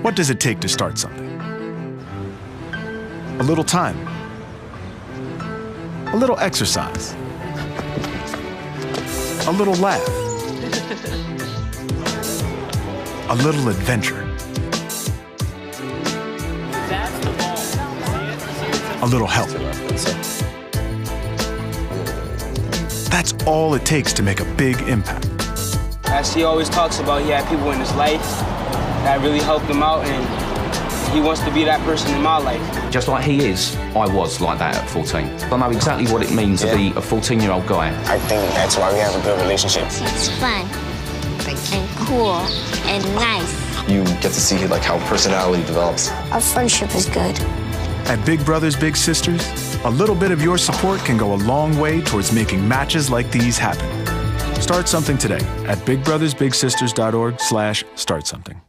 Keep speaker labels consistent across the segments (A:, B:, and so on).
A: What does it take to start something? A little time. A little exercise. A little laugh. A little adventure. A little help. That's all it takes to make a big impact.
B: As he always talks about, he had people in his life that really helped him out, and he wants to be that person in my life.
C: Just like he is, I was like that at 14. I know exactly what it means to be a 14-year-old guy.
D: I think that's why we have a good relationship.
E: It's fun and cool and nice.
F: You get to see like how personality develops.
E: Our friendship is good.
A: At Big Brothers Big Sisters, a little bit of your support can go a long way towards making matches like these happen. Start something today at bigbrothersbigsisters.org/startsomething.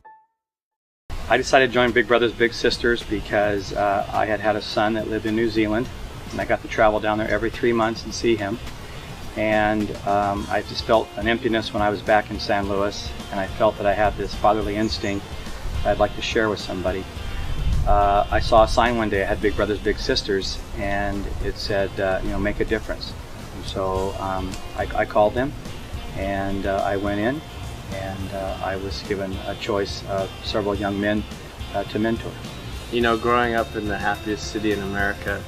G: I decided to join Big Brothers Big Sisters because I had a son that lived in New Zealand, and I got to travel down there every 3 months and see him. And I just felt an emptiness when I was back in San Luis, and I felt that I had this fatherly instinct that I'd like to share with somebody. I saw a sign one day. I had Big Brothers Big Sisters, and it said, make a difference. And so I called them, and I went in, and I was given a choice of several young men to mentor.
H: You know, growing up in the happiest city in America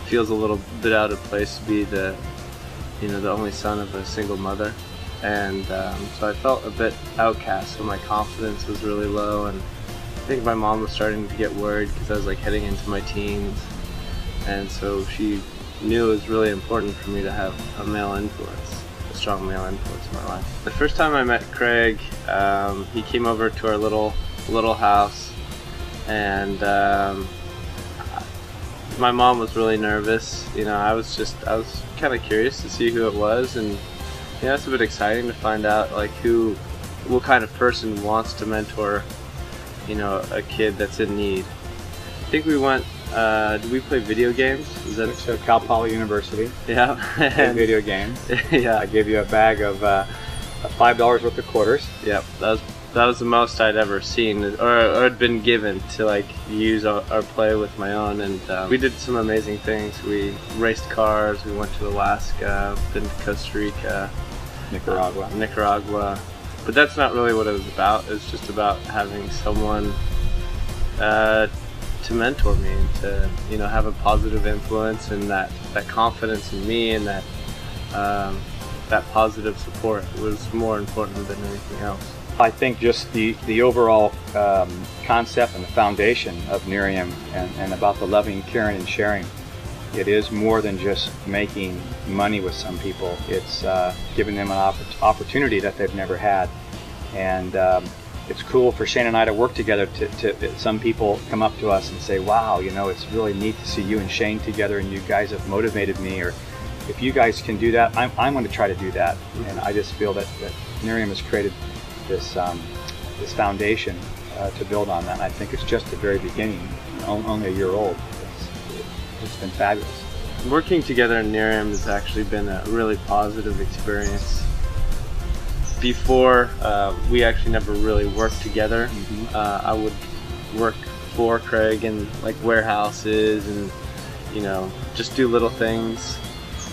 H: feels a little bit out of place to be the only son of a single mother, and so I felt a bit outcast. So my confidence was really low, and I think my mom was starting to get worried because I was like heading into my teens, and so she knew it was really important for me to have a male influence, a strong male influence in my life. The first time I met Craig, he came over to our little house, and my mom was really nervous. I was kind of curious to see who it was, and it's a bit exciting to find out like what kind of person wants to mentor a kid that's in need. I think we went, did we play video games?
G: Is that so? Cal Poly University.
H: Yeah.
G: And video games.
H: Yeah.
G: I gave you a bag of $5 worth of quarters.
H: Yep. That was the most I'd ever seen or had been given to like use or play with my own, and we did some amazing things. We raced cars, we went to Alaska, been to Costa Rica, Nicaragua. But that's not really what it was about. It was just about having someone to mentor me and to have a positive influence, and that confidence in me, and that positive support was more important than anything else.
G: I think just the overall concept and the foundation of Nerium and about the loving, caring, and sharing. It is more than just making money with some people. It's giving them an opportunity that they've never had. And it's cool for Shane and I to work together. Some people come up to us and say, wow, it's really neat to see you and Shane together, and you guys have motivated me. Or if you guys can do that, I'm going to try to do that. And I just feel that Nerium has created this foundation to build on that. And I think it's just the very beginning, only a year old. It's been fabulous.
H: Working together in Nerium has actually been a really positive experience. Before, we actually never really worked together. Mm-hmm. I would work for Craig in like warehouses and just do little things.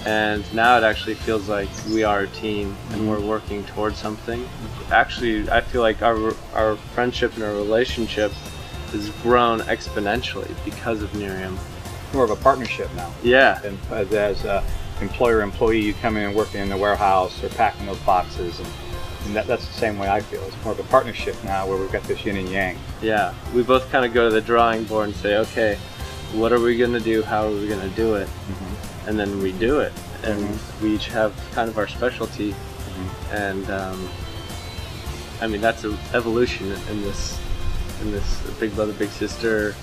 H: And now it actually feels like we are a team and we're working towards something. Actually, I feel like our friendship and our relationship has grown exponentially because of Nerium.
G: More of a partnership now.
H: Yeah.
G: And as an employer-employee, you come in and working in the warehouse or packing those boxes, and that's the same way I feel. It's more of a partnership now where we've got this yin and yang.
H: Yeah. We both kind of go to the drawing board and say, okay, what are we going to do? How are we going to do it? Mm-hmm. And then we do it, and we each have kind of our specialty, and I mean that's an evolution in this big brother big sister,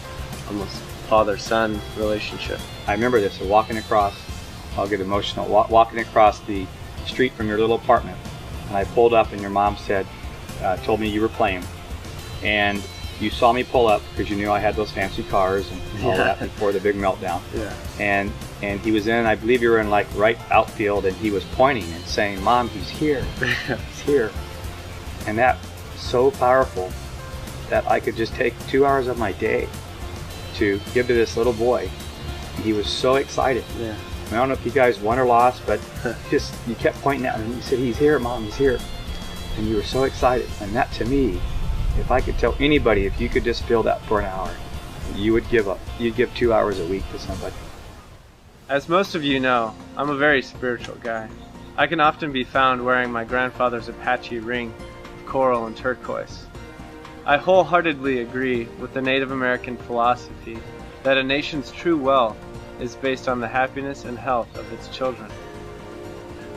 H: almost father-son relationship.
G: I remember this, walking across, I'll get emotional, walking across the street from your little apartment, and I pulled up and your mom said, told me you were playing, and you saw me pull up because you knew I had those fancy cars and all that before the big meltdown.
H: Yeah.
G: And he was in, I believe you were in like right outfield, and he was pointing and saying, Mom, he's here, he's here. And that was so powerful that I could just take 2 hours of my day to give to this little boy. He was so excited.
H: Yeah.
G: I don't know if you guys won or lost, but just you kept pointing at him and you said, "He's here, Mom, he's here." And you were so excited. And that, to me, if I could tell anybody, if you could just feel that for an hour, you'd give 2 hours a week to somebody.
H: As most of you know, I'm a very spiritual guy. I can often be found wearing my grandfather's Apache ring of coral and turquoise. I wholeheartedly agree with the Native American philosophy that a nation's true wealth is based on the happiness and health of its children.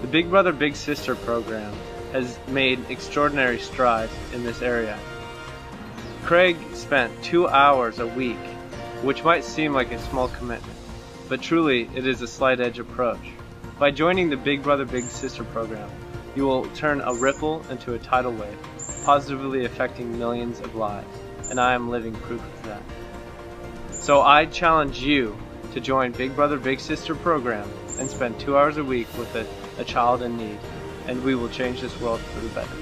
H: The Big Brother Big Sister program has made extraordinary strides in this area. Craig spent 2 hours a week, which might seem like a small commitment, but truly it is a slight edge approach. By joining the Big Brother Big Sister program, you will turn a ripple into a tidal wave, positively affecting millions of lives, and I am living proof of that. So I challenge you to join Big Brother Big Sister program and spend 2 hours a week with a child in need, and we will change this world for the better.